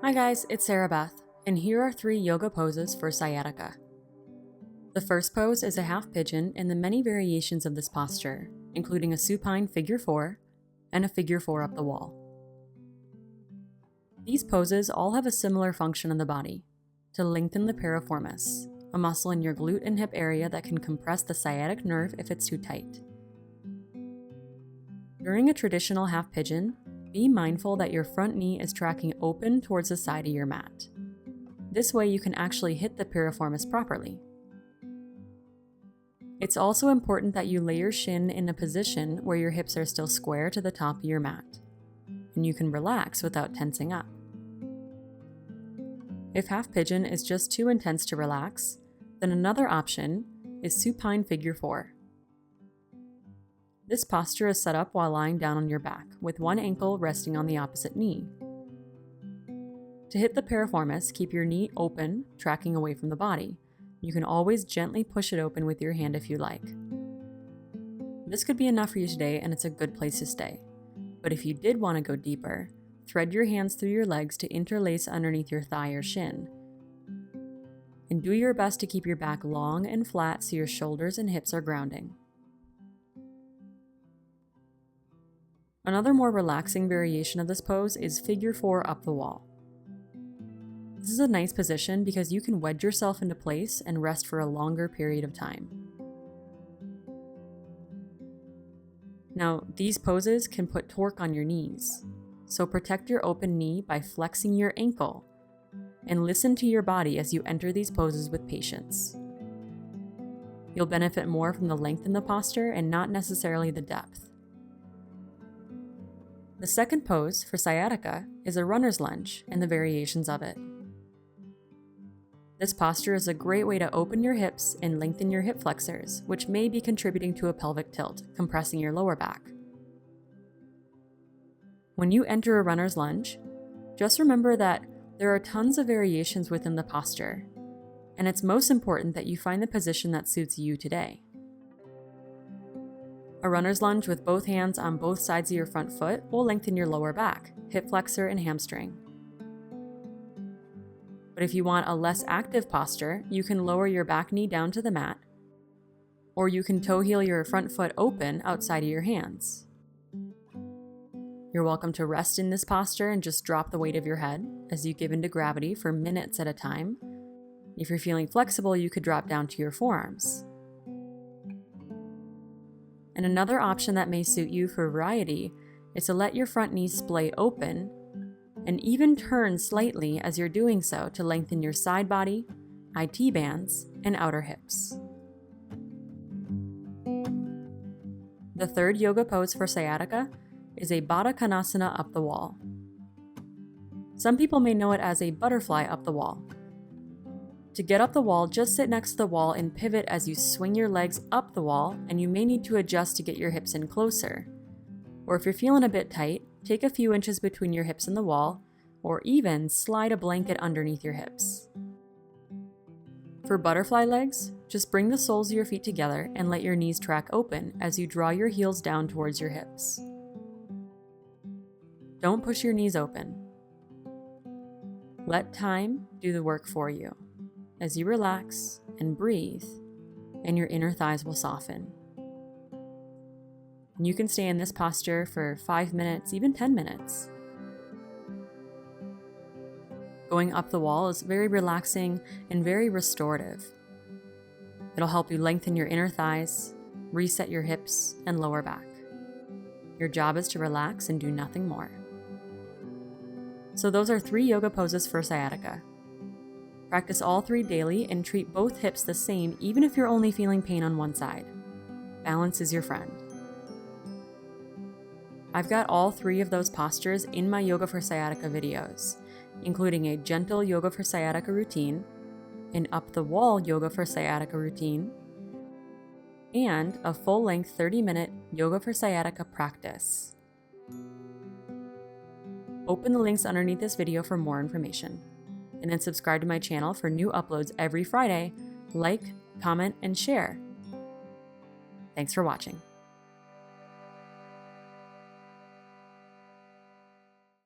Hi guys, it's Sarah Beth, and here are 3 yoga poses for sciatica. The first pose is a half pigeon in the many variations of this posture, including a supine figure 4 and a figure 4 up the wall. These poses all have a similar function in the body, to lengthen the piriformis, a muscle in your glute and hip area that can compress the sciatic nerve if it's too tight. During a traditional half pigeon, be mindful that your front knee is tracking open towards the side of your mat. This way you can actually hit the piriformis properly. It's also important that you lay your shin in a position where your hips are still square to the top of your mat, and you can relax without tensing up. If half pigeon is just too intense to relax, then another option is supine figure 4. This posture is set up while lying down on your back, with one ankle resting on the opposite knee. To hit the piriformis, keep your knee open, tracking away from the body. You can always gently push it open with your hand if you like. This could be enough for you today, and it's a good place to stay. But if you did want to go deeper, thread your hands through your legs to interlace underneath your thigh or shin. And do your best to keep your back long and flat so your shoulders and hips are grounding. Another more relaxing variation of this pose is figure 4 up the wall. This is a nice position because you can wedge yourself into place and rest for a longer period of time. Now, these poses can put torque on your knees, so protect your open knee by flexing your ankle and listen to your body as you enter these poses with patience. You'll benefit more from the length in the posture and not necessarily the depth. The second pose for sciatica is a runner's lunge and the variations of it. This posture is a great way to open your hips and lengthen your hip flexors, which may be contributing to a pelvic tilt, compressing your lower back. When you enter a runner's lunge, just remember that there are tons of variations within the posture, and it's most important that you find the position that suits you today. A runner's lunge with both hands on both sides of your front foot will lengthen your lower back, hip flexor, and hamstring. But if you want a less active posture, you can lower your back knee down to the mat, or you can toe heel your front foot open outside of your hands. You're welcome to rest in this posture and just drop the weight of your head as you give into gravity for minutes at a time. If you're feeling flexible, you could drop down to your forearms. And another option that may suit you for variety is to let your front knee splay open and even turn slightly as you're doing so to lengthen your side body, IT bands, and outer hips. The third yoga pose for sciatica is a Baddha Konasana up the wall. Some people may know it as a butterfly up the wall. To get up the wall, just sit next to the wall and pivot as you swing your legs up the wall, and you may need to adjust to get your hips in closer. Or if you're feeling a bit tight, take a few inches between your hips and the wall, or even slide a blanket underneath your hips. For butterfly legs, just bring the soles of your feet together and let your knees track open as you draw your heels down towards your hips. Don't push your knees open. Let time do the work for you as you relax and breathe, and your inner thighs will soften. And you can stay in this posture for 5 minutes, even 10 minutes. Going up the wall is very relaxing and very restorative. It'll help you lengthen your inner thighs, reset your hips and lower back. Your job is to relax and do nothing more. So those are 3 yoga poses for sciatica. Practice all 3 daily and treat both hips the same even if you're only feeling pain on one side. Balance is your friend. I've got all 3 of those postures in my Yoga for Sciatica videos, including a gentle Yoga for Sciatica routine, an up-the-wall Yoga for Sciatica routine, and a full-length 30-minute Yoga for Sciatica practice. Open the links underneath this video for more information. And then subscribe to my channel for new uploads every Friday. Like, comment, and share. Thanks for watching.